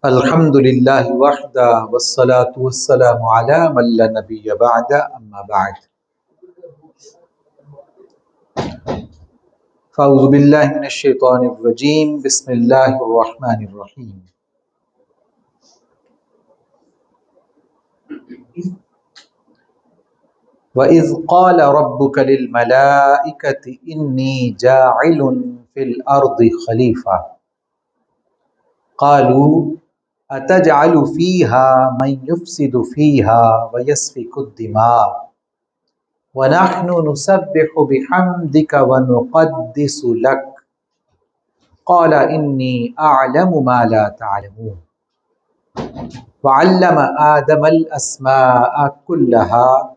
الحمد لله وحده والصلاة والسلام على من لا نبي بعد أما بعد فأعوذ بالله من الشيطان الرجيم بسم الله الرحمن الرحيم وإذ قال ربك للملائكة إني جاعل في الأرض خليفة قالوا أتجعل فيها من يفسد فيها ويسفك الدماء ونحن نسبح بحمدك ونقدس لك قال إني أعلم ما لا تعلمون وعلم آدم الأسماء كلها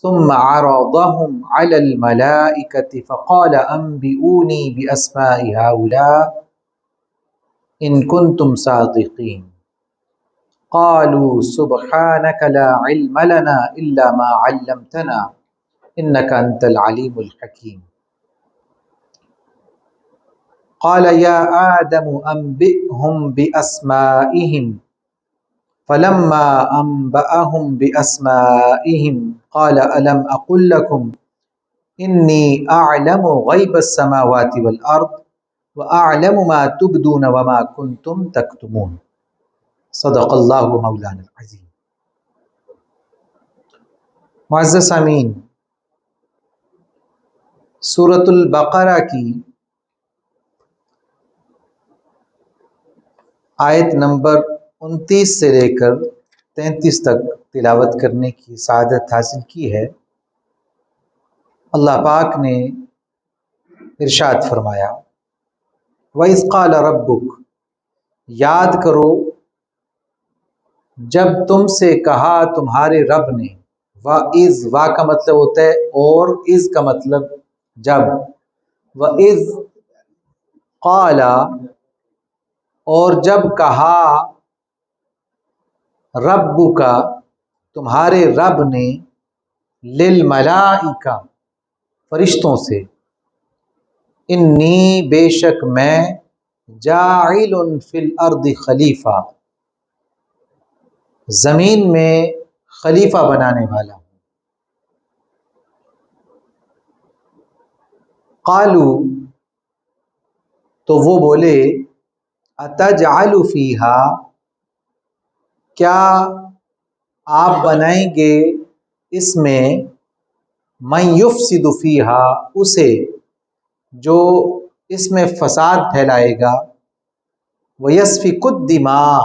ثم عرضهم على الملائكة فقال أنبئوني بأسماء هؤلاء إن كنتم صادقين قالوا سبحانك لا علم لنا إلا ما علمتنا إنك أنت العليم الحكيم قال يا آدم أنبئهم بأسمائهم فلما أنبأهم بأسمائهم قال ألم أقل لكم إني أعلم غيب السماوات والأرض وأعلم ما تبدون وما كنتم تكتمون صدق اللہ مولانا العظیم۔ معزز سامعین، سورۃ البقرہ کی آیت نمبر 29 سے لے کر 33 تک تلاوت کرنے کی سعادت حاصل کی ہے۔ اللہ پاک نے ارشاد فرمایا وَإِذْ قَالَ رَبُّكَ، یاد کرو جب تم سے کہا تمہارے رب نے۔ وَإِذْ، وا کا مطلب ہوتا ہے اور، اِذ کا مطلب جب۔ وَإِذْ قَالَ، اور جب کہا، ربک، تمہارے رب نے، للملائکہ، فرشتوں سے، انی، بے شک میں، جاعل فی الارض خلیفہ، زمین میں خلیفہ بنانے والا ہوں۔ قالو، تو وہ بولے، اتجعل فیہا، کیا آپ بنائیں گے اس میں، من یفسد فیہا، اسے جو اس میں فساد پھیلائے گا، ویسفک الدماء،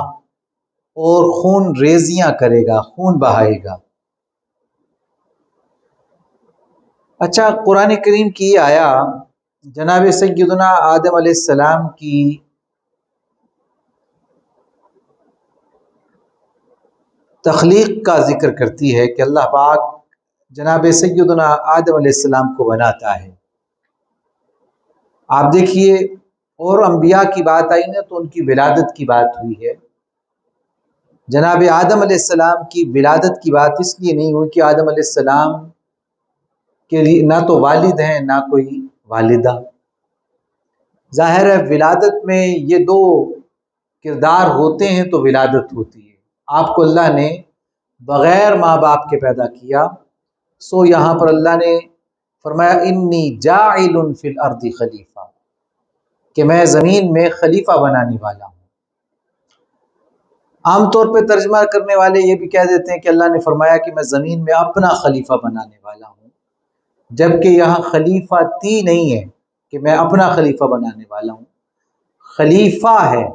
اور خون ریزیاں کرے گا، خون بہائے گا۔ اچھا، قرآن کریم کی آیا جناب سیدنا آدم علیہ السلام کی تخلیق کا ذکر کرتی ہے کہ اللہ پاک جناب سیدنا آدم علیہ السلام کو بناتا ہے۔ آپ دیکھیے، اور انبیاء کی بات آئی نا تو ان کی ولادت کی بات ہوئی ہے۔ جناب آدم علیہ السلام کی ولادت کی بات اس لیے نہیں ہوئی کہ آدم علیہ السلام کے لیے نہ تو والد ہیں نہ کوئی والدہ۔ ظاہر ہے ولادت میں یہ دو کردار ہوتے ہیں تو ولادت ہوتی ہے۔ آپ کو اللہ نے بغیر ماں باپ کے پیدا کیا، سو یہاں پر اللہ نے فرمایا انی جاعل فی الارض خلیفہ، کہ میں زمین میں خلیفہ بنانے والا ہوں۔ عام طور پہ ترجمہ کرنے والے یہ بھی کہہ دیتے ہیں کہ اللہ نے فرمایا کہ میں زمین میں اپنا خلیفہ بنانے والا ہوں، جبکہ یہاں خلیفہ تی نہیں ہے کہ میں اپنا خلیفہ بنانے والا ہوں، خلیفہ ہے۔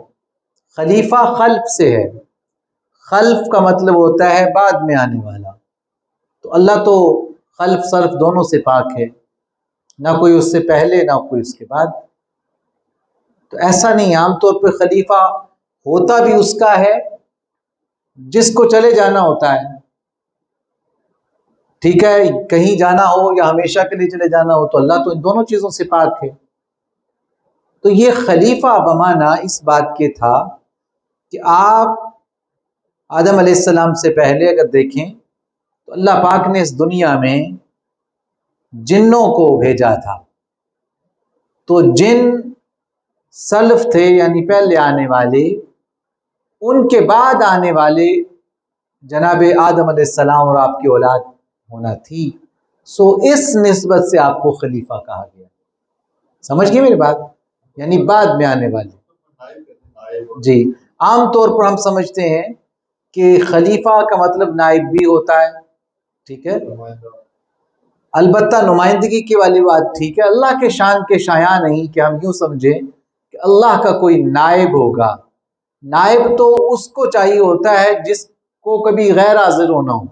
خلیفہ خلف سے ہے، خلف کا مطلب ہوتا ہے بعد میں آنے والا، تو اللہ تو خلف سلف دونوں سے پاک ہے، نہ کوئی اس سے پہلے نہ کوئی اس کے بعد۔ تو ایسا نہیں، عام طور پہ خلیفہ ہوتا بھی اس کا ہے جس کو چلے جانا ہوتا ہے، ٹھیک ہے، کہیں جانا ہو یا ہمیشہ کے لیے چلے جانا ہو تو اللہ تو ان دونوں چیزوں سے پاک ہے۔ تو یہ خلیفہ بمانا اس بات کے تھا کہ آپ آدم علیہ السلام سے پہلے اگر دیکھیں تو اللہ پاک نے اس دنیا میں جنوں کو بھیجا تھا، تو جن سلف تھے یعنی پہلے آنے والے، ان کے بعد آنے والے جناب آدم علیہ السلام اور آپ کی اولاد ہونا تھی، سو اس نسبت سے آپ کو خلیفہ کہا گیا۔ سمجھ گئے میری بات؟ یعنی بعد میں آنے والے۔ جی، عام طور پر ہم سمجھتے ہیں کہ خلیفہ کا مطلب نائب بھی ہوتا ہے، ٹھیک ہے، البتہ نمائندگی کی والی بات ٹھیک ہے، اللہ کے شان کے شایان نہیں کہ ہم یوں سمجھیں کہ اللہ کا کوئی نائب ہوگا۔ نائب تو اس کو چاہیے ہوتا ہے جس کو کبھی غیر حاضر ہونا ہو،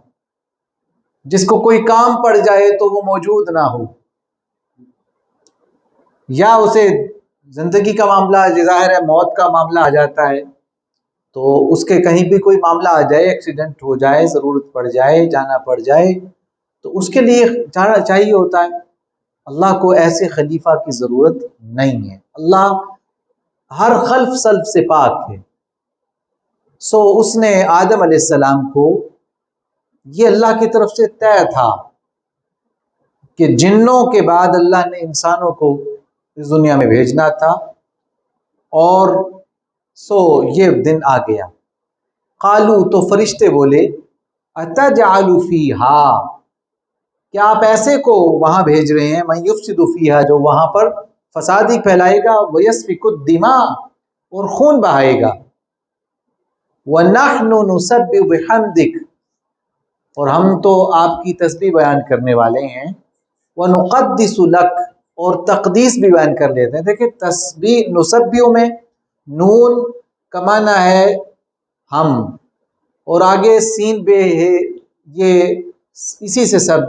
جس کو کوئی کام پڑ جائے تو وہ موجود نہ ہو، یا اسے زندگی کا معاملہ، ظاہر ہے موت کا معاملہ آ جاتا ہے، تو اس کے کہیں بھی کوئی معاملہ آ جائے، ایکسیڈنٹ ہو جائے، ضرورت پڑ جائے، جانا پڑ جائے، تو اس کے لیے چاہیے ہوتا ہے۔ اللہ کو ایسے خلیفہ کی ضرورت نہیں ہے، اللہ ہر خلف سلف سے پاک ہے۔ سو اس نے آدم علیہ السلام کو، یہ اللہ کی طرف سے طے تھا کہ جنوں کے بعد اللہ نے انسانوں کو اس دنیا میں بھیجنا تھا، اور سو یہ دن آ گیا۔ قالو، تو فرشتے بولے، اتجعل فیہا، کیا آپ ایسے کو وہاں بھیج رہے ہیں، من یفسد فیہا، جو وہاں پر فسادی پھیلائے گا، ویسفک الدماء، اور خون بہائے گا، وَنَحْنُ نُسَبِّحُ بِحَمْدِكَ، اور ہم تو آپ کی تسبیح بیان کرنے والے ہیں، وَنُقَدِّسُ لَكَ، اور تقدیس بھی بیان کر لیتے ہیں۔ دیکھیں تسبیح، نسبیوں میں نون کا معنی ہے ہم، اور آگے سین بے ہے، یہ اسی سے سب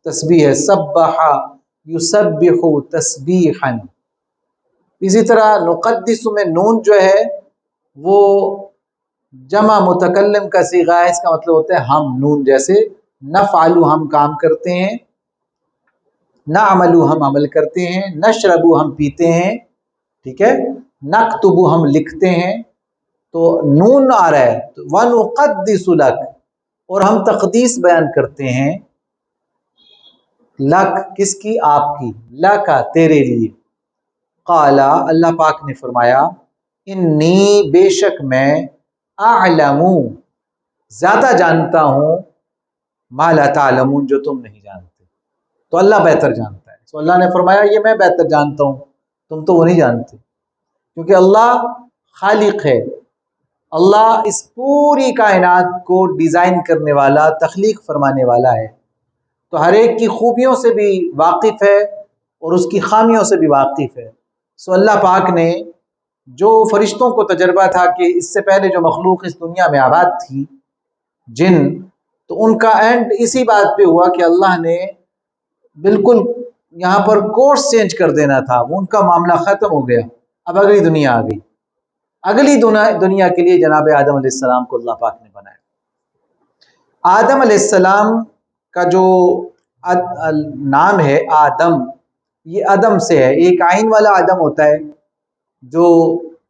تسبیح ہے، سبح یسبح تسبیحا۔ اسی طرح نقدس میں نون جو ہے وہ جمع متکلم کا صیغہ ہے، اس کا مطلب ہوتا ہے ہم، نون جیسے نفعلو ہم کام کرتے ہیں، نعملو ہم عمل کرتے ہیں، نشربو ہم پیتے ہیں، ٹھیک ہے، نکتبو ہم لکھتے ہیں، تو نون آ رہا ہے، وَنُقَدِّسُ لَكَ، اور ہم تقدیس بیان کرتے ہیں، لک کس کی، آپ کی، لکا تیرے لیے، قالا اللہ پاک نے فرمایا، انی بے شک میں، اعلم زیادہ جانتا ہوں، ما لا تعلمون جو تم نہیں جانتے، تو اللہ بہتر جانتا ہے۔ تو اللہ نے فرمایا یہ میں بہتر جانتا ہوں، تم تو وہ نہیں جانتے، کیونکہ اللہ خالق ہے، اللہ اس پوری کائنات کو ڈیزائن کرنے والا، تخلیق فرمانے والا ہے، تو ہر ایک کی خوبیوں سے بھی واقف ہے اور اس کی خامیوں سے بھی واقف ہے۔ سو اللہ پاک نے جو فرشتوں کو تجربہ تھا کہ اس سے پہلے جو مخلوق اس دنیا میں آباد تھی، جن، تو ان کا اینڈ اسی بات پہ ہوا کہ اللہ نے بالکل یہاں پر کورس چینج کر دینا تھا، وہ ان کا معاملہ ختم ہو گیا، اب اگلی دنیا آ گئی، اگلی دنیا کے لیے جناب آدم علیہ السلام کو اللہ پاک نے بنایا۔ آدم علیہ السلام کا جو نام ہے آدم، یہ عدم سے ہے، ایک عین والا عدم ہوتا ہے جو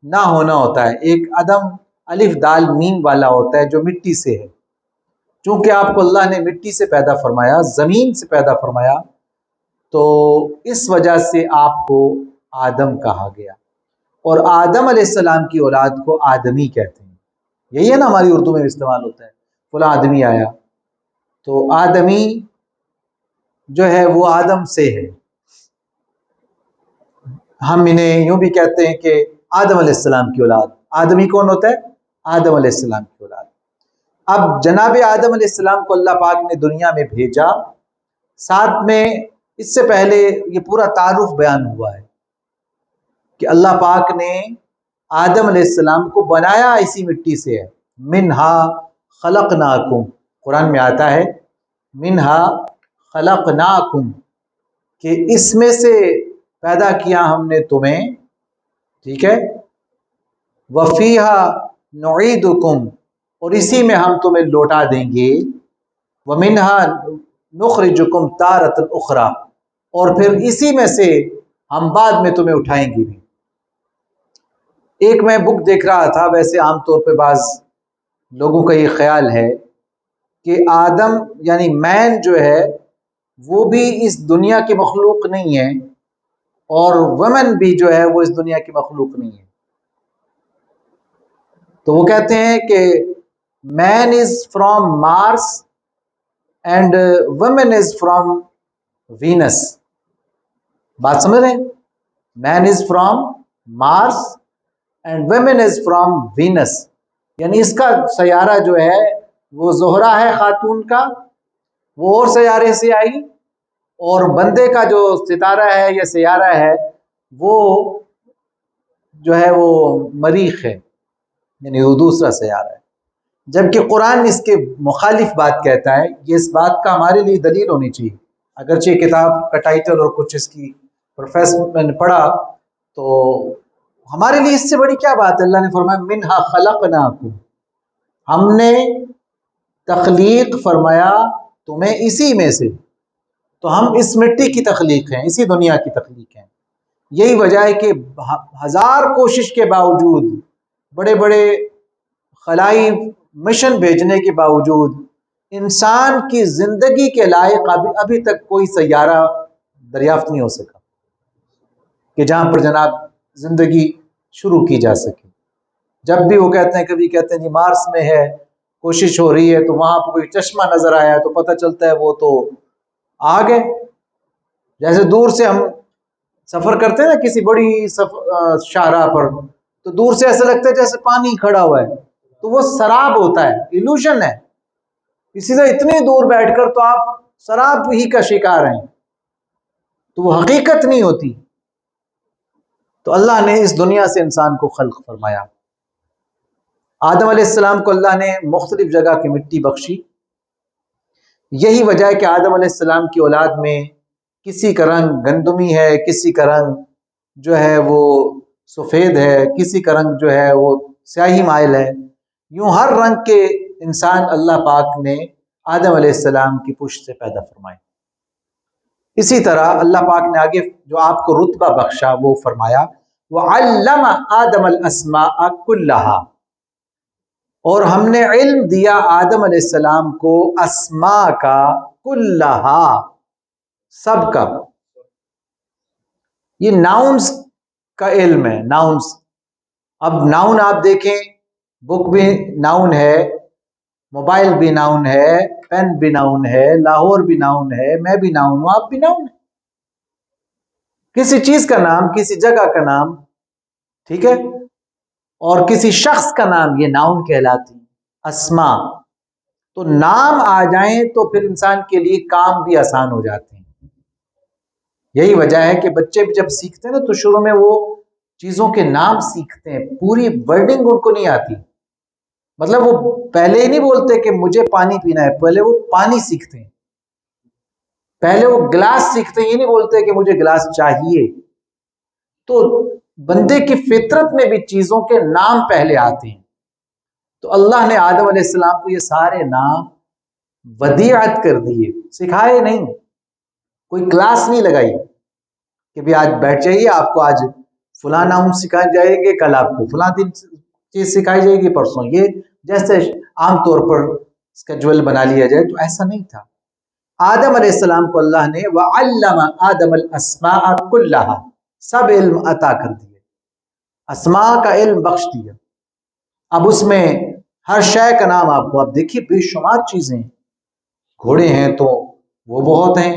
نہ ہونا ہوتا ہے، ایک عدم الف دال میم والا ہوتا ہے جو مٹی سے ہے۔ چونکہ آپ کو اللہ نے مٹی سے پیدا فرمایا، زمین سے پیدا فرمایا، تو اس وجہ سے آپ کو آدم کہا گیا، اور آدم علیہ السلام کی اولاد کو آدمی کہتے ہیں، یہی ہے نا ہماری اردو میں استعمال ہوتا ہے، فلاں آدمی آیا، تو آدمی جو ہے وہ آدم سے ہے۔ ہم انہیں یوں بھی کہتے ہیں کہ آدم علیہ السلام کی اولاد۔ آدمی کون ہوتا ہے؟ آدم علیہ السلام کی اولاد۔ اب جناب آدم علیہ السلام کو اللہ پاک نے دنیا میں بھیجا، ساتھ میں اس سے پہلے یہ پورا تعارف بیان ہوا ہے کہ اللہ پاک نے آدم علیہ السلام کو بنایا اسی مٹی سے ہے، منہا خلقناکم، قرآن میں آتا ہے منہا خلقناکم، کہ اس میں سے پیدا کیا ہم نے تمہیں، ٹھیک ہے، وفیہا نعیدکم، اور اسی میں ہم تمہیں لوٹا دیں گے، ومنہا نخرجکم تارۃ اخری، اور پھر اسی میں سے ہم بعد میں تمہیں اٹھائیں گے بھی۔ ایک میں بک دیکھ رہا تھا، ویسے عام طور پہ بعض لوگوں کا یہ خیال ہے کہ آدم یعنی مین جو ہے وہ بھی اس دنیا کی مخلوق نہیں ہے، اور ومن بھی جو ہے وہ اس دنیا کی مخلوق نہیں ہے۔ تو وہ کہتے ہیں کہ man is from Mars and woman is from Venus. بات سمجھ رہے ہیں؟ Man is from Mars and women is from Venus, یعنی اس کا سیارہ جو ہے وہ زہرہ ہے خاتون کا، وہ اور سیارے سے آئی، اور بندے کا جو ستارہ ہے یا سیارہ ہے وہ جو ہے وہ مریخ ہے، یعنی وہ دوسرا سیارہ ہے. جبکہ قرآن اس کے مخالف بات کہتا ہے. یہ اس بات کا ہمارے لیے دلیل ہونی چاہیے، اگرچہ کتاب کا ٹائٹل اور کچھ اس کی پروفیسر میں نے پڑھا تو ہمارے لیے اس سے بڑی کیا بات ہے. اللہ نے فرمایا منہا خلقناکم، ہم نے تخلیق فرمایا تمہیں اسی میں سے، تو ہم اس مٹی کی تخلیق ہیں، اسی دنیا کی تخلیق ہیں. یہی وجہ ہے کہ ہزار کوشش کے باوجود، بڑے بڑے خلائی مشن بھیجنے کے باوجود انسان کی زندگی کے لائق ابھی تک کوئی سیارہ دریافت نہیں ہو سکا کہ جہاں پر جناب زندگی شروع کی جا سکے. جب بھی وہ کہتے ہیں، کبھی کہتے ہیں جی مارس میں ہے، کوشش ہو رہی ہے، تو وہاں پہ کوئی چشمہ نظر آیا تو پتہ چلتا ہے وہ تو آ گئے. جیسے دور سے ہم سفر کرتے ہیں نا کسی بڑی شاہراہ پر، تو دور سے ایسا لگتا ہے جیسے پانی کھڑا ہوا ہے، تو وہ سراب ہوتا ہے، ایلوژن ہے. اسی طرح اتنی دور بیٹھ کر تو آپ سراب ہی کا شکار ہیں، تو وہ حقیقت نہیں ہوتی. تو اللہ نے اس دنیا سے انسان کو خلق فرمایا. آدم علیہ السلام کو اللہ نے مختلف جگہ کی مٹی بخشی. یہی وجہ ہے کہ آدم علیہ السلام کی اولاد میں کسی کا رنگ گندمی ہے، کسی کا رنگ جو ہے وہ سفید ہے، کسی کا رنگ جو ہے وہ سیاہی مائل ہے. یوں ہر رنگ کے انسان اللہ پاک نے آدم علیہ السلام کی پشت سے پیدا فرمائے. اسی طرح اللہ پاک نے آگے جو آپ کو رتبہ بخشا وہ فرمایا وَعَلَّمَ آدَمَ الْأَسْمَاءَ كُلَّهَا، اور ہم نے علم دیا آدم علیہ السلام کو اسماء کا، کلہا سب کا. یہ ناؤنز کا علم ہے، ناؤنز. اب ناؤن آپ دیکھیں، بک بھی ناؤن ہے، موبائل بھی ناؤن ہے، پین بھی ناؤن ہے، لاہور بھی ناؤن ہے، میں بھی ناؤن ہوں، آپ بھی ناؤن ہے. کسی چیز کا نام، کسی جگہ کا نام، ٹھیک ہے، اور کسی شخص کا نام، یہ ناؤن کہلاتی اسماء. تو نام آ جائیں تو پھر انسان کے لیے کام بھی آسان ہو جاتے ہیں. یہی وجہ ہے کہ بچے بھی جب سیکھتے ہیں نا تو شروع میں وہ چیزوں کے نام سیکھتے ہیں، پوری ورڈنگ ان کو نہیں آتی. مطلب وہ پہلے ہی نہیں بولتے کہ مجھے پانی پینا ہے، پہلے وہ پانی سیکھتے ہیں. پہلے وہ گلاس سیکھتے ہیں، یہ نہیں بولتے کہ مجھے گلاس چاہیے. تو بندے کی فطرت میں بھی چیزوں کے نام پہلے آتے ہیں. تو اللہ نے آدم علیہ السلام کو یہ سارے نام ودیعت کر دیے، سکھائے نہیں، کوئی کلاس نہیں لگائی کہ بھی آج بیٹھ جائیے، آپ کو آج فلاں نام سکھائے جائیں گے، کل آپ کو فلاں دن چیز سکھائی جائے گی، پرسوں یہ، جیسے عام طور پر اسکیجول بنا لیا جائے. تو ایسا نہیں تھا. آدم علیہ السلام کو اللہ نے وَعَلَّمَ آدَمَ الْأَسْمَاءَ كُلَّهَا، سب علم عطا کر دیے، اسماء کا علم بخش دیا. اب اس میں ہر شے کا نام آپ کو، اب دیکھیے بے شمار چیزیں ہیں. گھوڑے ہیں تو وہ بہت ہیں،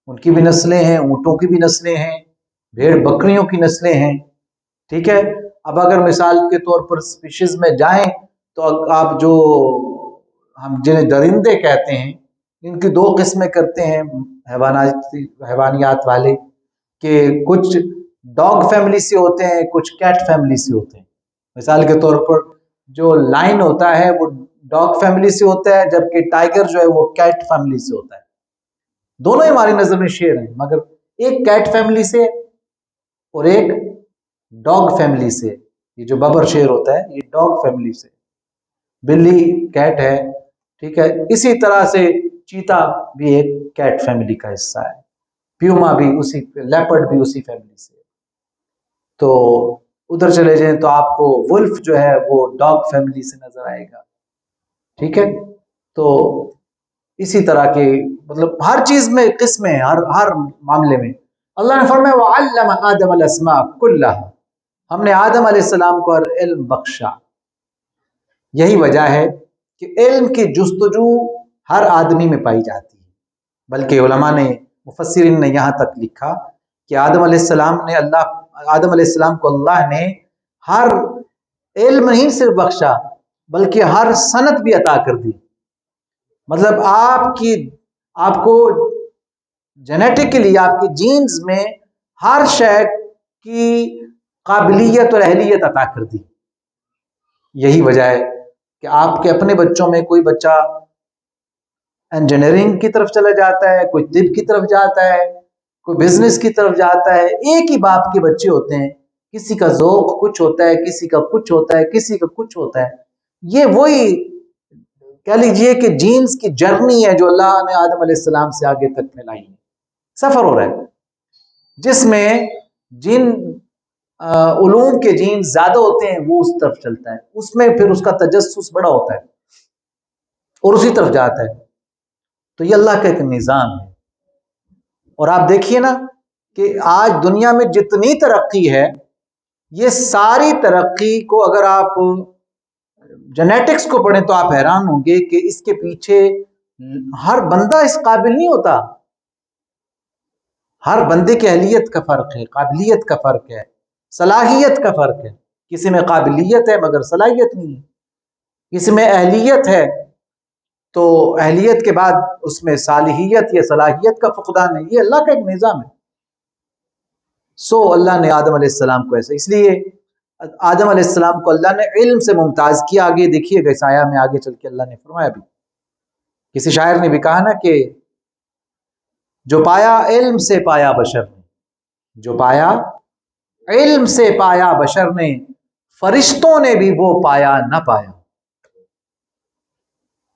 ان کی بھی نسلیں ہیں، اونٹوں کی بھی نسلیں ہیں، بھیڑ بکریوں کی نسلیں ہیں، ٹھیک ہے. اب اگر مثال کے طور پر اسپیشیز میں جائیں تو آپ جو ہم جنہیں درندے کہتے ہیں، ان کی دو قسمیں کرتے ہیں حیوانیات والے، کہ کچھ ڈاگ فیملی سے ہوتے ہیں، کچھ کیٹ فیملی سے ہوتے ہیں. مثال کے طور پر جو لائن ہوتا ہے وہ ڈاگ فیملی سے ہوتا ہے، جبکہ ٹائگر جو ہے وہ کیٹ فیملی سے ہوتا ہے. دونوں ہماری نظر میں شیر ہیں، مگر ایک کیٹ فیملی سے اور ایک ڈاگ فیملی سے. یہ جو ببر شیر ہوتا ہے یہ ڈاگ فیملی سے، بلی کیٹ ہے، ٹھیک ہے. اسی طرح سے چیتا بھی ایک کیٹ فیملی کا حصہ ہے، پیوما بھی اسی، لیپرڈ بھی اسی فیملی سے. تو ادھر چلے جائیں تو آپ کو ولف جو ہے وہ ڈاگ فیملی سے نظر آئے گا، ٹھیک ہے. تو اسی طرح کے مطلب ہر چیز میں قسمیں ہیں، ہر معاملے میں. اللہ نے فرمایا وَعَلَّمَ آدَمَ الْأَسْمَاءَ كُلَّهَا، ہم نے آدم علیہ السلام کو ہر علم بخشا. یہی وجہ ہے کہ علم کی جستجو ہر آدمی میں پائی جاتی ہے، بلکہ علماء نے، مفسرین نے یہاں تک لکھا کہ آدم علیہ السلام کو اللہ نے ہر علم نہیں صرف بخشا بلکہ ہر صنعت بھی عطا کر دی. مطلب آپ کو جینیٹکلی آپ کی جینز میں ہر شے کی قابلیت اور اہلیت عطا کر دی. یہی وجہ ہے کہ آپ کے اپنے بچوں میں کوئی بچہ انجینئرنگ کی طرف چلا جاتا ہے، کوئی طب کی طرف جاتا ہے، کوئی بزنس کی طرف جاتا ہے. ایک ہی باپ کے بچے ہوتے ہیں، کسی کا ذوق کچھ ہوتا ہے، کسی کا کچھ ہوتا ہے، کسی کا کچھ ہوتا ہے. یہ وہی کہہ لیجئے کہ جینز کی جرنی ہے جو اللہ نے آدم علیہ السلام سے آگے تک پھیلائی ہے. سفر ہو رہا ہے جس میں جن علوم کے جین زیادہ ہوتے ہیں وہ اس طرف چلتا ہے، اس میں پھر اس کا تجسس بڑا ہوتا ہے اور اسی طرف جاتا ہے. تو یہ اللہ کا ایک نظام ہے. اور آپ دیکھیے نا کہ آج دنیا میں جتنی ترقی ہے، یہ ساری ترقی کو اگر آپ جینیٹکس کو پڑھیں تو آپ حیران ہوں گے کہ اس کے پیچھے ہر بندہ اس قابل نہیں ہوتا. ہر بندے کی اہلیت کا فرق ہے، قابلیت کا فرق ہے، صلاحیت کا فرق ہے. کسی میں قابلیت ہے مگر صلاحیت نہیں ہے، کسی میں اہلیت ہے تو اہلیت کے بعد اس میں صالحیت یا صلاحیت کا فقدان ہے. یہ اللہ کا ایک نظام ہے. اللہ نے آدم علیہ السلام کو ایسا، اس لیے آدم علیہ السلام کو اللہ نے علم سے ممتاز کیا. آگے دیکھیے گا اس آیا میں آگے چل کے اللہ نے فرمایا بھی، کسی شاعر نے بھی کہا نا کہ جو پایا علم سے پایا بشر نے، جو پایا علم سے پایا بشر نے، فرشتوں نے بھی وہ پایا نہ پایا.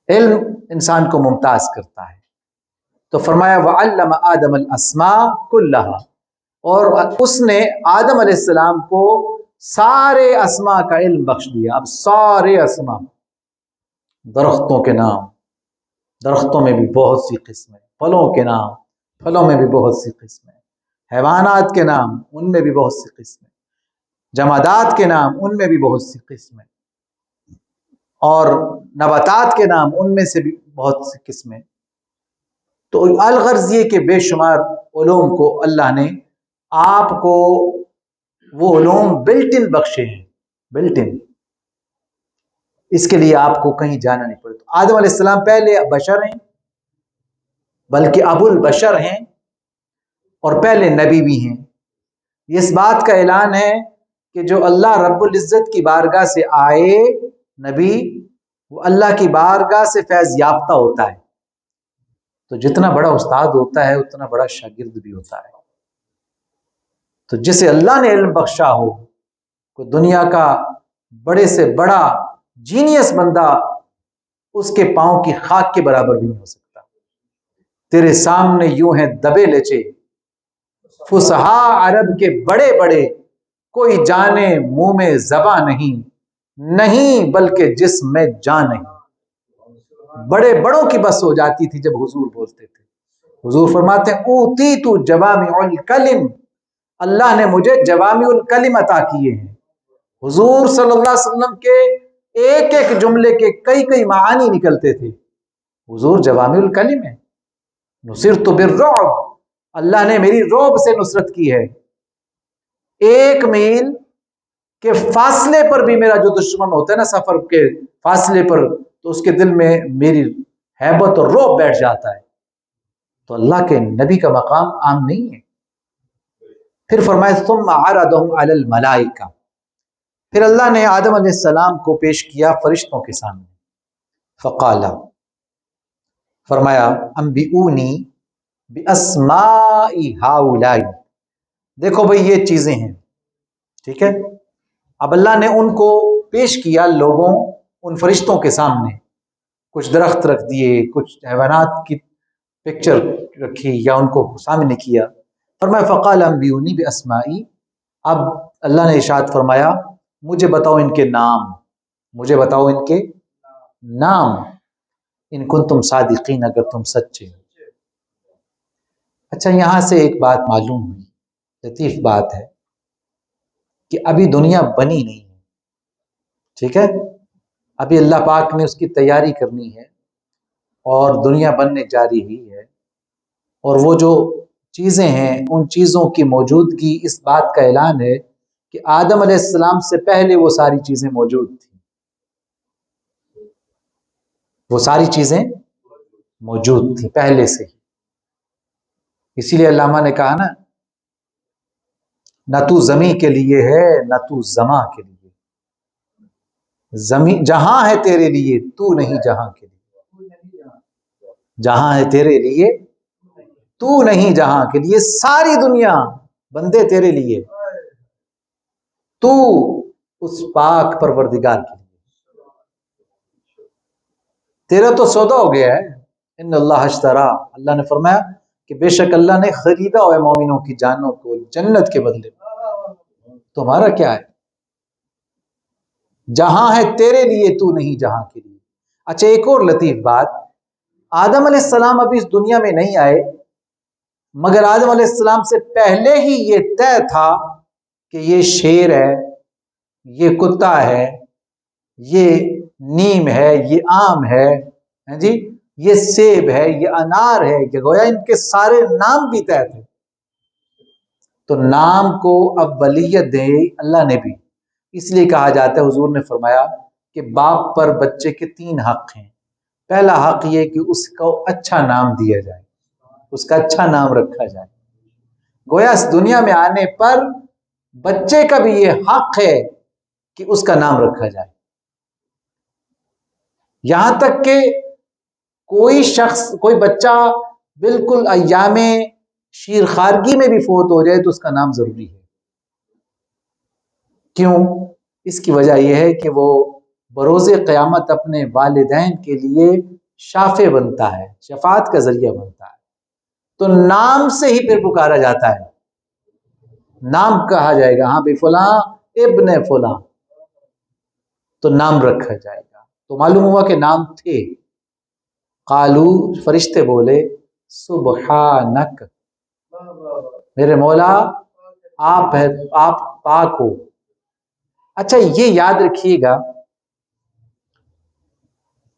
علم انسان کو ممتاز کرتا ہے. تو فرمایا وَعَلَّمَ آدَمَ الْأَسْمَاءَ كُلَّهَا، اور اس نے آدم علیہ السلام کو سارے اسماء کا علم بخش دیا. اب سارے اسماء، درختوں کے نام، درختوں میں بھی بہت سی قسمیں، پھلوں کے نام، پھلوں میں بھی بہت سی قسمیں، حیوانات کے نام، ان میں بھی بہت سی قسمیں، جمادات کے نام، ان میں بھی بہت سی قسمیں، اور نباتات کے نام، ان میں سے بھی بہت سی قسمیں. تو الغرض یہ کہ بے شمار علوم کو اللہ نے آپ کو وہ علوم بلٹ ان بخشے ہیں، بلٹ ان. اس کے لیے آپ کو کہیں جانا نہیں پڑے. تو آدم علیہ السلام پہلے بشر ہیں، بلکہ ابو البشر ہیں، اور پہلے نبی بھی ہیں. یہ اس بات کا اعلان ہے کہ جو اللہ رب العزت کی بارگاہ سے آئے نبی، وہ اللہ کی بارگاہ سے فیض یافتہ ہوتا ہے. تو جتنا بڑا استاد ہوتا ہے اتنا بڑا شاگرد بھی ہوتا ہے. تو جسے اللہ نے علم بخشا ہو، کوئی دنیا کا بڑے سے بڑا جینیس بندہ اس کے پاؤں کی خاک کے برابر بھی نہیں ہو سکتا. تیرے سامنے یوں ہیں دبے لچے فصحا عرب کے بڑے بڑے، کوئی جانے منہ میں زباں نہیں، نہیں بلکہ جسم میں جان نہیں. بڑے بڑوں کی بس ہو جاتی تھی جب حضور بولتے تھے. حضور فرماتے ہیں اوتیت جوامع الکلم، اللہ نے مجھے جوامع الکلم عطا کیے ہیں. حضور صلی اللہ علیہ وسلم کے ایک ایک جملے کے کئی کئی معانی نکلتے تھے. حضور جوامع الکلم ہے. نصرت بالرعب، اللہ نے میری رعب سے نصرت کی ہے. ایک میل کے فاصلے پر بھی میرا جو دشمن ہوتا ہے نا، سفر کے فاصلے پر، تو اس کے دل میں میری ہیبت اور رعب بیٹھ جاتا ہے. تو اللہ کے نبی کا مقام عام نہیں ہے. پھر فرمایا ثم عرضهم علی الملائکہ، پھر اللہ نے آدم علیہ السلام کو پیش کیا فرشتوں کے سامنے. فقال، فرمایا انبئونی باسماء ہؤلاء، دیکھو بھئی یہ چیزیں ہیں، ٹھیک ہے. اب اللہ نے ان کو پیش کیا لوگوں، ان فرشتوں کے سامنے. کچھ درخت رکھ دیے، کچھ حیوانات کی پکچر رکھی یا ان کو سامنے کیا. فرمایا فقال انبئونی باسماء، اب اللہ نے ارشاد فرمایا مجھے بتاؤ ان کے نام، مجھے بتاؤ ان کے نام، ان کنتم صادقین، اگر تم سچے ہو. اچھا، یہاں سے ایک بات معلوم ہوئی، لطیف بات ہے کہ ابھی دنیا بنی نہیں ہے، ٹھیک ہے. ابھی اللہ پاک نے اس کی تیاری کرنی ہے اور دنیا بننے جاری ہوئی ہے، اور وہ جو چیزیں ہیں ان چیزوں کی موجودگی اس بات کا اعلان ہے کہ آدم علیہ السلام سے پہلے وہ ساری چیزیں موجود تھیں، وہ ساری چیزیں موجود تھیں پہلے سے ہی۔ اسی لیے علامہ نے کہا نا، نہ تو زمین کے لیے ہے نہ تو زماں کے لیے، زمین جہاں ہے تیرے لیے تو نہیں جہاں کے لیے، جہاں ہے تیرے لیے تو نہیں جہاں کے لیے، ساری دنیا بندے تیرے لیے، تو اس پاک پروردگار کے لیے، تیرا تو سودا ہو گیا ہے۔ ان اللہ اشترا، اللہ نے فرمایا کہ بے شک اللہ نے خریدا ہوا ہے مومنوں کی جانوں کو جنت کے بدلے میں، تمہارا کیا ہے؟ جہاں ہے تیرے لیے تو نہیں جہاں کے لیے۔ اچھا ایک اور لطیف بات، آدم علیہ السلام ابھی اس دنیا میں نہیں آئے، مگر آدم علیہ السلام سے پہلے ہی یہ طے تھا کہ یہ شیر ہے، یہ کتا ہے، یہ نیم ہے، یہ آم ہے، ہاں جی، یہ سیب ہے، یہ انار ہے، کہ گویا ان کے سارے نام بھی طے تھے۔ تو نام کو اولیت دے اللہ نے بھی، اس لیے کہا جاتا ہے، حضور نے فرمایا کہ باپ پر بچے کے 3 حق ہیں۔ پہلا حق یہ کہ اس کو اچھا نام دیا جائے، اس کا اچھا نام رکھا جائے۔ گویا اس دنیا میں آنے پر بچے کا بھی یہ حق ہے کہ اس کا نام رکھا جائے، یہاں تک کہ کوئی شخص، کوئی بچہ بالکل ایام شیر خارگی میں بھی فوت ہو جائے تو اس کا نام ضروری ہے۔ کیوں؟ اس کی وجہ یہ ہے کہ وہ بروز قیامت اپنے والدین کے لیے شافع بنتا ہے، شفاعت کا ذریعہ بنتا ہے، تو نام سے ہی پھر پکارا جاتا ہے، نام کہا جائے گا، ہاں بھی فلاں ابن فلاں، تو نام رکھا جائے گا۔ تو معلوم ہوا کہ نام تھے۔ قالو، فرشتے بولے، سبحانک، میرے مولا آپ ہے، آپ پاک ہو۔ اچھا یہ یاد رکھیے گا،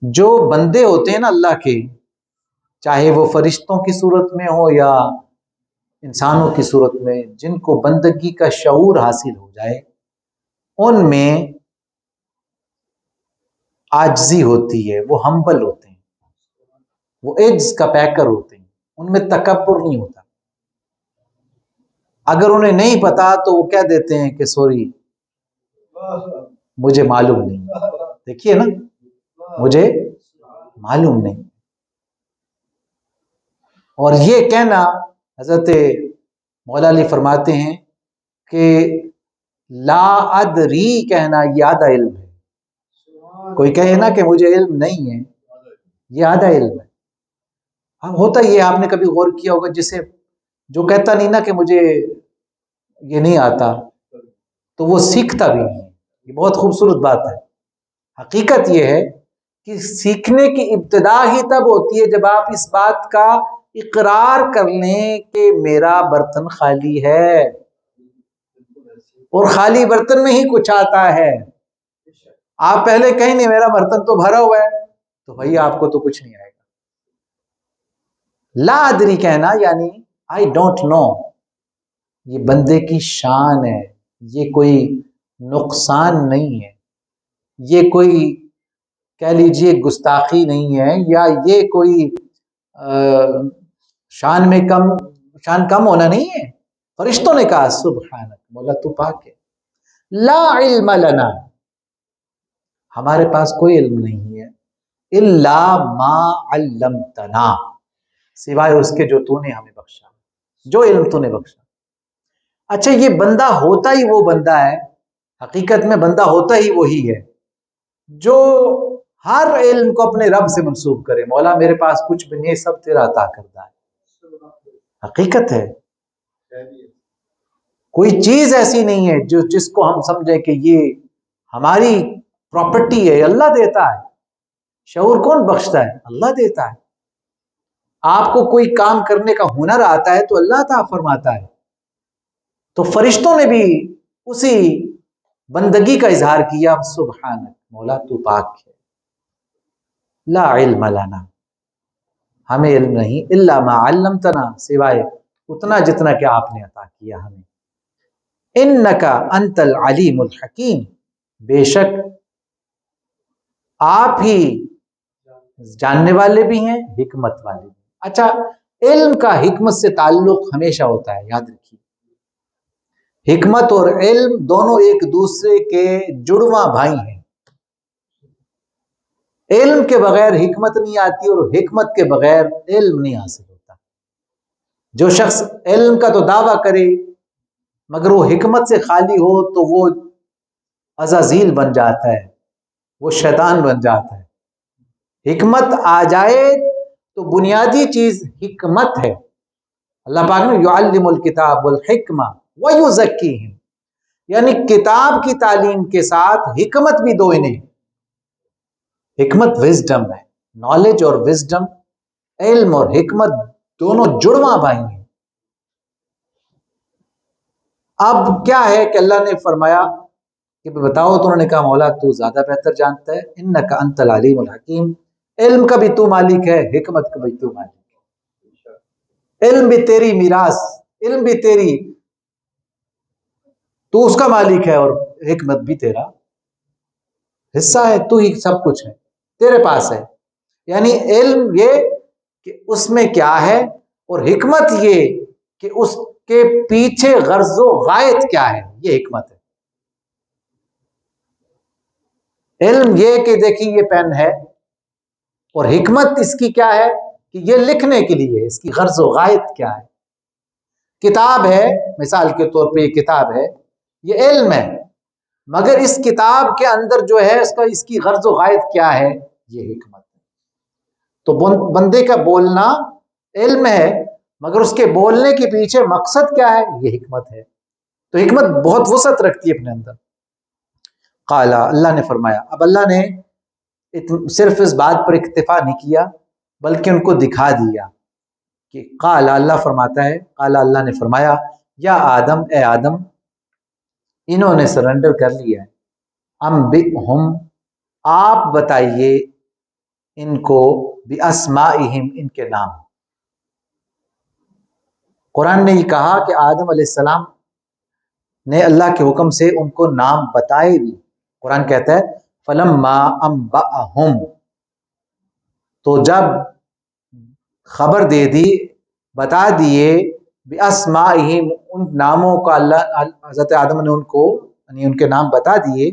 جو بندے ہوتے ہیں نا اللہ کے، چاہے وہ فرشتوں کی صورت میں ہو یا انسانوں کی صورت میں، جن کو بندگی کا شعور حاصل ہو جائے، ان میں عاجزی ہوتی ہے، وہ ہمبل ہوتے ہیں، وہ عجز کا پیکر ہوتے ہیں، ان میں تکبر نہیں ہوتا۔ اگر انہیں نہیں پتا تو وہ کہہ دیتے ہیں کہ سوری مجھے معلوم نہیں، دیکھیے نا، مجھے معلوم نہیں۔ اور یہ کہنا، حضرت مولا علی فرماتے ہیں کہ لا ادری کہنا یہ آدھا علم ہے۔ کوئی کہے نا کہ مجھے علم نہیں ہے، یہ آدھا علم ہے۔ ہاں ہوتا یہ، آپ نے کبھی غور کیا ہوگا، جسے جو کہتا نہیں نا کہ مجھے یہ نہیں آتا، تو وہ سیکھتا بھی نہیں۔ یہ بہت خوبصورت بات ہے۔ حقیقت یہ ہے کہ سیکھنے کی ابتدا ہی تب ہوتی ہے جب آپ اس بات کا اقرار کر لیں کہ میرا برتن خالی ہے، اور خالی برتن میں ہی کچھ آتا ہے۔ آپ پہلے کہیں نہیں میرا برتن تو بھرا ہوا ہے، تو بھائی آپ کو تو کچھ نہیں آئے گا۔ لا ادری کہنا یعنی آئی ڈونٹ نو، یہ بندے کی شان ہے، یہ کوئی نقصان نہیں ہے، یہ کوئی کہہ لیجئے گستاخی نہیں ہے، یا یہ کوئی شان میں کم، شان کم ہونا نہیں ہے۔ فرشتوں نے کہا سبحانک، مولا تو پاک ہے، لا علم لنا، ہمارے پاس کوئی علم نہیں ہے، الا ما علمتنا، سوائے اس کے جو تو نے ہمیں بخشا، جو علم تو نے بخشا۔ اچھا یہ بندہ ہوتا ہی وہ بندہ ہے، حقیقت میں بندہ ہوتا ہی وہی ہے جو ہر علم کو اپنے رب سے منسوب کرے، مولا میرے پاس کچھ بھی نہیں، سب تیرا عطا کردہ ہے۔ حقیقت ہے، کوئی چیز ایسی نہیں ہے جس کو ہم سمجھیں کہ یہ ہماری پراپرٹی ہے، اللہ دیتا ہے۔ شعور کون بخشتا ہے؟ اللہ دیتا ہے۔ آپ کو کوئی کام کرنے کا ہنر آتا ہے تو اللہ عطا فرماتا ہے۔ تو فرشتوں نے بھی اسی بندگی کا اظہار کیا، سبحانک مولا تو پاک ہے، لا علم لنا ہمیں علم نہیں، الا ما علمتنا سوائے اتنا جتنا کہ آپ نے عطا کیا ہمیں، انکا انت العلیم الحکیم بے شک آپ ہی جاننے والے بھی ہیں حکمت والے بھی۔ اچھا، علم کا حکمت سے تعلق ہمیشہ ہوتا ہے، یاد رکھیے، حکمت اور علم دونوں ایک دوسرے کے جڑواں بھائی ہیں۔ علم کے بغیر حکمت نہیں آتی اور حکمت کے بغیر علم نہیں حاصل ہوتا۔ جو شخص علم کا تو دعویٰ کرے مگر وہ حکمت سے خالی ہو تو وہ عزازیل بن جاتا ہے، وہ شیطان بن جاتا ہے۔ حکمت آ جائے تو بنیادی چیز حکمت ہے۔ اللہ پاک نے یعلم الکتاب والحکمہ ویزکیہم، یعنی کتاب کی تعلیم کے ساتھ حکمت بھی دو انہیں۔ حکمت وزڈم ہے، نالج اور وزڈم، علم اور حکمت دونوں جڑواں بھائی ہیں۔ اب کیا ہے کہ اللہ نے فرمایا کہ بتاؤ، تو انہوں نے کہا مولا تو زیادہ بہتر جانتا ہے، انک انت العلیم الحکیم، علم کا بھی تو مالک ہے، حکمت کا بھی تو مالک ہے، علم بھی تیری میراث، علم بھی تیری، تو اس کا مالک ہے، اور حکمت بھی تیرا حصہ ہے، تو ہی سب کچھ ہے، تیرے پاس ہے۔ یعنی علم یہ کہ اس میں کیا ہے، اور حکمت یہ کہ اس کے پیچھے غرض و غایت کیا ہے، یہ حکمت ہے۔ علم یہ کہ دیکھیے یہ پین ہے، اور حکمت اس کی کیا ہے کہ یہ لکھنے کے لیے اس کی غرض و غایت کیا ہے۔ کتاب ہے، مثال کے طور پہ یہ کتاب ہے، یہ علم ہے، مگر اس کتاب کے اندر جو ہے اس کی غرض و غایت کیا ہے، یہ حکمت ہے۔ تو بندے کا بولنا علم ہے، مگر اس کے بولنے کے پیچھے مقصد کیا ہے، یہ حکمت ہے۔ تو حکمت بہت وسعت رکھتی ہے اپنے اندر۔ قال، اللہ نے فرمایا، اب اللہ نے صرف اس بات پر اکتفا نہیں کیا بلکہ ان کو دکھا دیا کہ قال، اللہ فرماتا ہے، قال اللہ نے فرمایا، یا آدم، اے آدم، انہوں نے سرنڈر کر لیا ہے، انبئہم، آپ بتائیے ان کو، باسمائہم، ان کے نام۔ قرآن نے یہ کہا کہ آدم علیہ السلام نے اللہ کے حکم سے ان کو نام بتائے بھی۔ قرآن کہتا ہے فلما انبأہم، تو جب خبر دے دی، بتا دیے، باسمائہم، ان ناموں کا، اللہ حضرت آدم نے ان کو یعنی ان کے نام بتا دیے،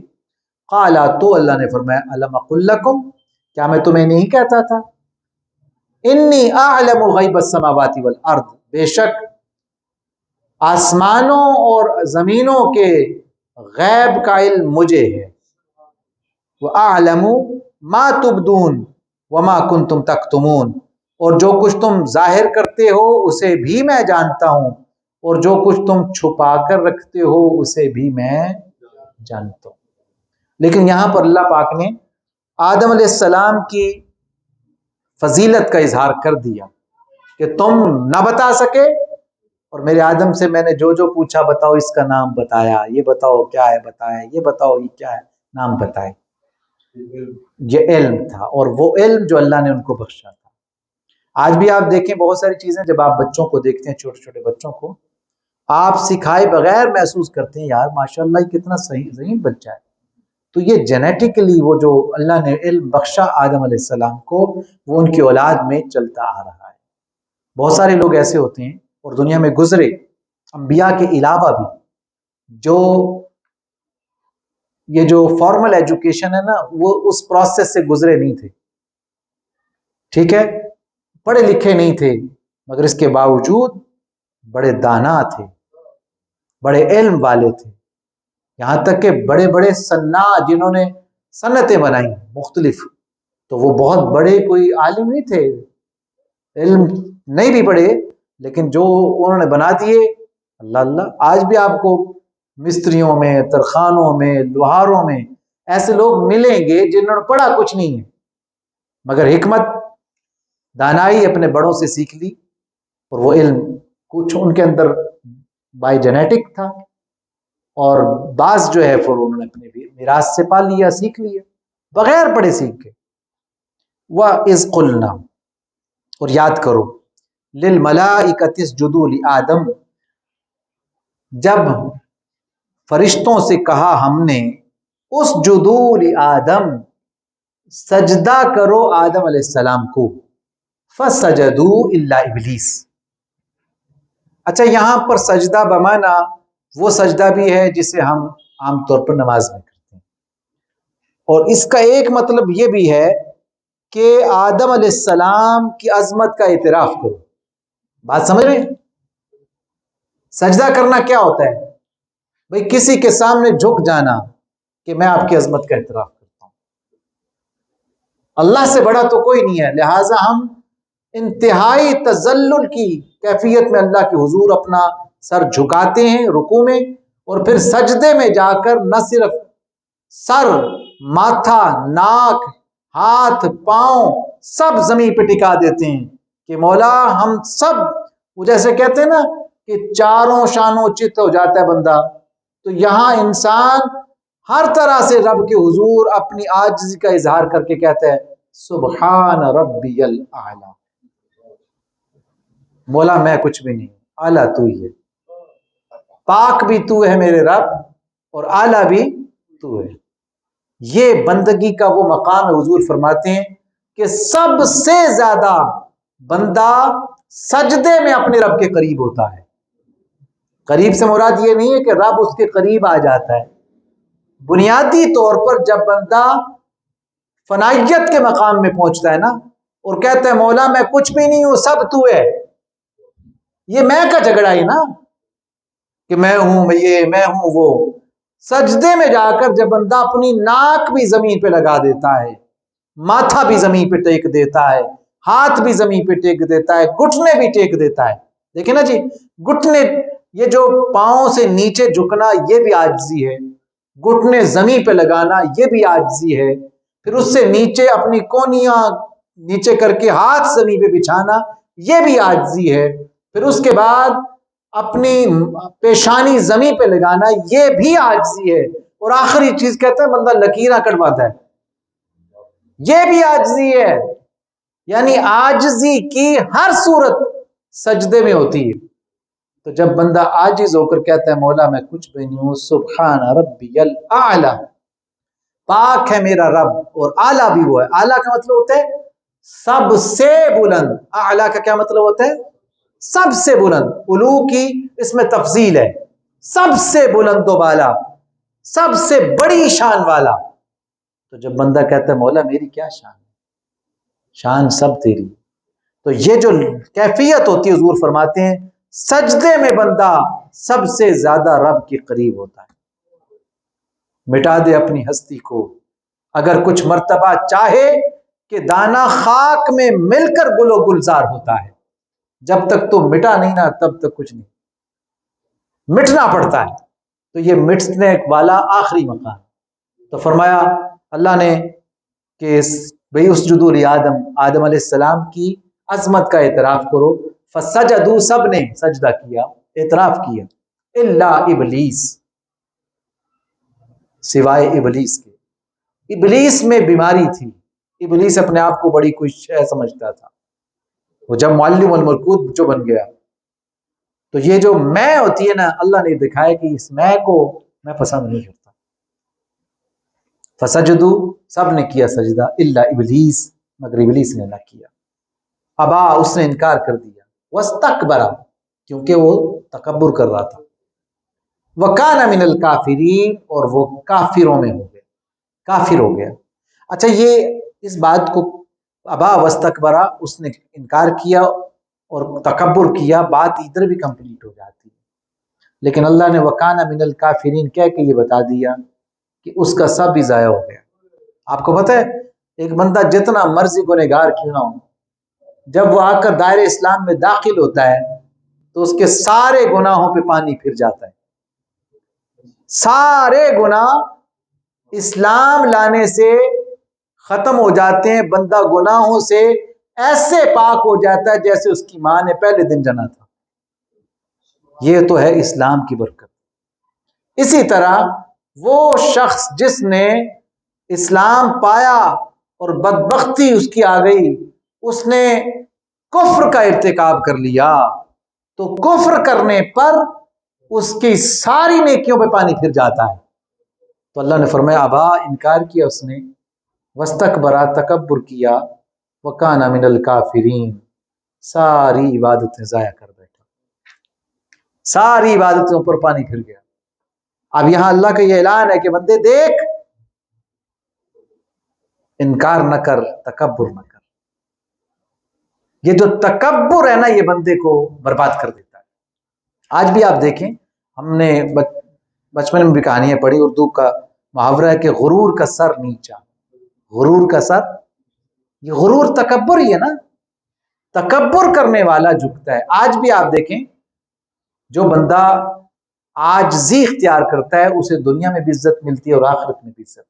قال، تو اللہ نے فرمایا، الم اقل لکم، کیا میں تمہیں نہیں کہتا تھا، انی اعلم غیب السماوات والارض، بے شک آسمانوں اور زمینوں کے غیب کا علم مجھے ہے، وَأَعْلَمُ مَا تُبْدُونَ وَمَا كُنْتُمْ تَكْتُمُونَ، اور جو کچھ تم ظاہر کرتے ہو اسے بھی میں جانتا ہوں، اور جو کچھ تم چھپا کر رکھتے ہو اسے بھی میں جانتا ہوں۔ لیکن یہاں پر اللہ پاک نے آدم علیہ السلام کی فضیلت کا اظہار کر دیا کہ تم نہ بتا سکے، اور میرے آدم سے میں نے جو جو پوچھا، بتاؤ اس کا نام بتایا، یہ بتاؤ کیا ہے بتایا، یہ بتاؤ یہ کیا ہے نام بتائے۔ یہ علم تھا، اور وہ علم جو اللہ نے ان کو بخشا تھا۔ آج بھی آپ دیکھیں بہت ساری چیزیں، جب آپ بچوں کو دیکھتے ہیں، چھوٹے چھوٹے بچوں کو، آپ سکھائے بغیر محسوس کرتے ہیں یار ماشاءاللہ یہ کتنا صحیح ذہین بچہ ہے۔ تو یہ جینیٹیکلی وہ جو اللہ نے علم بخشا آدم علیہ السلام کو، وہ ان کی اولاد میں چلتا آ رہا ہے۔ بہت سارے لوگ ایسے ہوتے ہیں اور دنیا میں گزرے، انبیاء کے علاوہ بھی، جو یہ جو فارمل ایجوکیشن ہے نا، وہ اس پروسیس سے گزرے نہیں تھے، ٹھیک ہے، پڑھے لکھے نہیں تھے، مگر اس کے باوجود بڑے دانا تھے، بڑے علم والے تھے، یہاں تک کہ بڑے بڑے صناع جنہوں نے صنعتیں بنائی مختلف، تو وہ بہت بڑے کوئی عالم نہیں تھے، علم نہیں بھی پڑھے، لیکن جو انہوں نے بنا دیے، اللہ اللہ۔ آج بھی آپ کو مستریوں میں، ترخانوں میں، لوہاروں میں ایسے لوگ ملیں گے جنہوں نے پڑھا کچھ نہیں ہے، مگر حکمت، دانائی اپنے بڑوں سے سیکھ لی، اور وہ علم کچھ ان کے اندر بائی جینیٹک تھا۔ اور بعض جو ہے پھر انہوں نے اپنے میراث سے پا لیا، سیکھ لیا بغیر پڑھے سیکھ کے۔ وَإِذْ قُلْنَا، اور یاد کرو، لِلْمَلَائِكَةِ اسْجُدُوا لِآدَمَ، جب فرشتوں سے کہا ہم نے اسجدوا لآدم، سجدہ کرو آدم علیہ السلام کو، فسجدوا الا ابلیس۔ اچھا، یہاں پر سجدہ بمانا وہ سجدہ بھی ہے جسے ہم عام طور پر نماز میں کرتے ہیں، اور اس کا ایک مطلب یہ بھی ہے کہ آدم علیہ السلام کی عظمت کا اعتراف کرو۔ بات سمجھ رہے ہیں؟ سجدہ کرنا کیا ہوتا ہے؟ بھئی کسی کے سامنے جھک جانا کہ میں آپ کی عظمت کا اعتراف کرتا ہوں۔ اللہ سے بڑا تو کوئی نہیں ہے، لہٰذا ہم انتہائی تذلل کی کیفیت میں اللہ کے حضور اپنا سر جھکاتے ہیں رکوع میں، اور پھر سجدے میں جا کر نہ صرف سر، ماتھا، ناک، ہاتھ، پاؤں سب زمین پہ ٹکا دیتے ہیں کہ مولا ہم سب، وہ جیسے کہتے ہیں نا کہ چاروں شانوں چت ہو جاتا ہے بندہ، تو یہاں انسان ہر طرح سے رب کے حضور اپنی عاجزی کا اظہار کر کے کہتا ہے سبحان ربی الاعلی، مولا میں کچھ بھی نہیں، اعلیٰ تو ہی ہے، پاک بھی تو ہے میرے رب اور اعلیٰ بھی تو ہے۔ یہ بندگی کا وہ مقام ہے، حضور فرماتے ہیں کہ سب سے زیادہ بندہ سجدے میں اپنے رب کے قریب ہوتا ہے۔ قریب سے مراد یہ نہیں ہے کہ رب اس کے قریب آ جاتا ہے، بنیادی طور پر جب بندہ فنائیت کے مقام میں پہنچتا ہے نا اور کہتا ہے مولا میں کچھ بھی نہیں ہوں، سب تو ہے، یہ میں کا جھگڑا ہے نا کہ میں ہوں یہ، میں ہوں وہ۔ سجدے میں جا کر جب بندہ اپنی ناک بھی زمین پہ لگا دیتا ہے، ماتھا بھی زمین پہ ٹیک دیتا ہے، ہاتھ بھی زمین پہ ٹیک دیتا ہے، گھٹنے بھی ٹیک دیتا ہے۔ دیکھیں نا جی، گھٹنے، یہ جو پاؤں سے نیچے جھکنا یہ بھی عاجزی ہے، گھٹنے زمین پہ لگانا یہ بھی عاجزی ہے، پھر اس سے نیچے اپنی کونیاں نیچے کر کے ہاتھ زمین پہ بچھانا یہ بھی عاجزی ہے، پھر اس کے بعد اپنی پیشانی زمین پہ لگانا یہ بھی عاجزی ہے، اور آخری چیز کہتا ہے بندہ لکیراں کٹواتا ہے، یہ بھی عاجزی ہے۔ یعنی عاجزی کی ہر صورت سجدے میں ہوتی ہے۔ تو جب بندہ عاجز ہو کر کہتا ہے مولا میں کچھ بھی نہیں ہوں، سبحان ربی الاعلی، پاک ہے میرا رب اور اعلیٰ بھی وہ ہے۔ اعلیٰ کا مطلب ہوتا ہے سب سے بلند، اعلیٰ کا کیا مطلب ہوتا ہے؟ سب سے بلند، علو کی اس میں تفضیل ہے، سب سے بلند و بالا، سب سے بڑی شان والا۔ تو جب بندہ کہتا ہے مولا میری کیا شان ہے، شان سب تیری، تو یہ جو کیفیت ہوتی ہے حضور فرماتے ہیں سجدے میں بندہ سب سے زیادہ رب کے قریب ہوتا ہے۔ مٹا دے اپنی ہستی کو، اگر کچھ مرتبہ چاہے کہ دانا خاک میں مل کر گل و گلزار ہوتا ہے، جب تک تو مٹا نہیں نا تب تک کچھ نہیں، مٹنا پڑتا ہے، تو یہ مٹنے والا آخری مقام۔ تو فرمایا اللہ نے کہ بھئی اسجدوا لآدم، آدم علیہ السلام کی عظمت کا اعتراف کرو، فسجدوا، سب نے سجدہ کیا، اعتراف کیا، الا ابلیس، سوائے ابلیس کے۔ ابلیس میں بیماری تھی، ابلیس اپنے آپ کو بڑی کوئی شے سمجھتا تھا، وہ جب معلم الملکوت جو بن گیا تو یہ جو میں ہوتی ہے نا، اللہ نے دکھایا کہ اس میں کو میں پسند نہیں کرتا۔ فسجدو، سب نے کیا سجدہ، الا ابلیس، مگر ابلیس نے نہ کیا، ابا، اس نے انکار کر دیا، واستکبر، کیونکہ وہ تکبر کر رہا تھا، وکان من الکافرین، اور وہ کافروں میں ہو گیا، کافر ہو گیا۔ اچھا، یہ اس بات کو ابا واستکبر، اس نے انکار کیا اور تکبر کیا، بات ادھر بھی کمپلیٹ ہو جاتی ہے، لیکن اللہ نے وکان من الکافرین کہہ کے یہ بتا دیا کہ اس کا سب بھی ضائع ہو گیا۔ آپ کو پتہ ہے ایک بندہ جتنا مرضی گنہگار کیوں نہ ہو، جب وہ آ کر دائرہ اسلام میں داخل ہوتا ہے تو اس کے سارے گناہوں پہ پانی پھر جاتا ہے، سارے گناہ اسلام لانے سے ختم ہو جاتے ہیں، بندہ گناہوں سے ایسے پاک ہو جاتا ہے جیسے اس کی ماں نے پہلے دن جنا تھا۔ یہ تو ہے اسلام کی برکت۔ اسی طرح وہ شخص جس نے اسلام پایا اور بدبختی اس کی آ گئی، اس نے کفر کا ارتکاب کر لیا، تو کفر کرنے پر اس کی ساری نیکیوں پہ پانی پھر جاتا ہے۔ تو اللہ نے فرمایا ابا، انکار کیا اس نے، واستکبرا، تکبر کیا، وکان من الکافرین، ساری عبادتیں ضائع کر بیٹھا، ساری عبادتوں پر پانی پھر گیا۔ اب یہاں اللہ کا یہ اعلان ہے کہ بندے دیکھ، انکار نہ کر، تکبر نہ کر۔ یہ جو تکبر ہے نا، یہ بندے کو برباد کر دیتا ہے۔ آج بھی آپ دیکھیں، ہم نے بچپن میں بھی کہانیاں پڑھی، اردو کا محاورہ ہے کہ غرور کا سر نیچا، غرور کا سر، یہ غرور تکبر ہی ہے نا، تکبر کرنے والا جھکتا ہے۔ آج بھی آپ دیکھیں، جو بندہ عاجزی اختیار کرتا ہے اسے دنیا میں بھی عزت ملتی ہے اور آخرت میں بھی عزت۔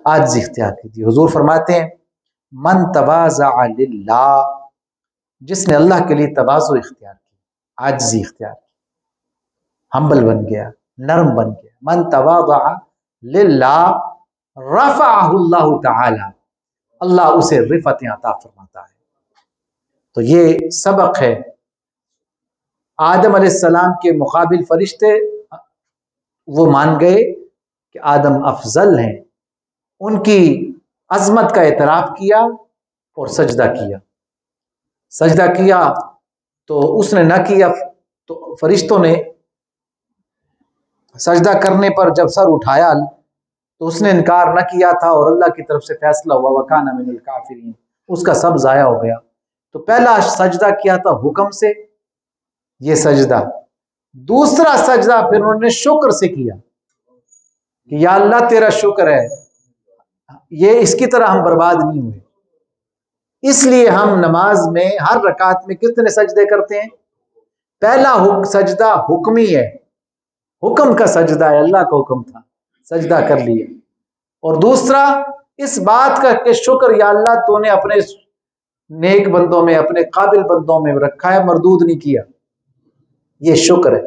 عاجزی اختیار کیجیے۔ حضور فرماتے ہیں من تواضع للہ، جس نے اللہ کے لیے تواضع اختیار کیا، عاجزی اختیار کی، ہمبل بن گیا، نرم بن گیا، من تواضع للہ رفعہ اللہ تعالی، اللہ اسے رفعت عطا فرماتا ہے۔ تو یہ سبق ہے۔ آدم علیہ السلام کے مقابل فرشتے وہ مان گئے کہ آدم افضل ہیں، ان کی عظمت کا اعتراف کیا اور سجدہ کیا۔ سجدہ کیا تو اس نے نہ کیا، تو فرشتوں نے سجدہ کرنے پر جب سر اٹھایا تو اس نے انکار نہ کیا تھا، اور اللہ کی طرف سے فیصلہ ہوا وکان من الکافرین، اس کا سب ضائع ہو گیا۔ تو پہلا سجدہ کیا تھا حکم سے، یہ سجدہ۔ دوسرا سجدہ پھر انہوں نے شکر سے کیا کہ یا اللہ تیرا شکر ہے، یہ اس کی طرح ہم برباد نہیں ہوئے۔ اس لیے ہم نماز میں ہر رکعت میں کتنے سجدے کرتے ہیں؟ پہلا سجدہ حکمی ہے، حکم کا سجدہ ہے، اللہ کا حکم تھا، سجدہ کر لیا۔ اور دوسرا اس بات کا کہ شکر یا اللہ تو نے اپنے نیک بندوں میں، اپنے قابل بندوں میں رکھا ہے، مردود نہیں کیا، یہ شکر ہے۔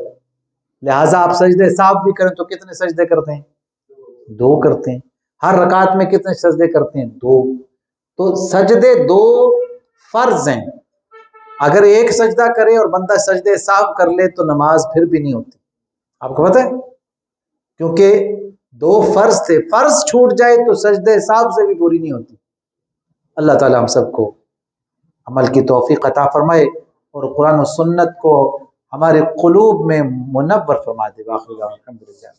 لہٰذا آپ سجدے صاحب بھی کریں تو کتنے سجدے کرتے ہیں؟ 2 کرتے ہیں۔ ہر رکعت میں کتنے سجدے کرتے ہیں؟ 2۔ تو سجدے 2 فرض ہیں۔ اگر ایک سجدہ کرے اور بندہ سجدے صاحب کر لے تو نماز پھر بھی نہیں ہوتی، آپ کو پتہ ہے، کیونکہ 2 فرض تھے، فرض چھوٹ جائے تو سجدے صاحب سے بھی پوری نہیں ہوتی۔ اللہ تعالی ہم سب کو عمل کی توفیق عطا فرمائے اور قرآن و سنت کو ہمارے قلوب میں منور فرما دے۔ باخر الحمدللہ۔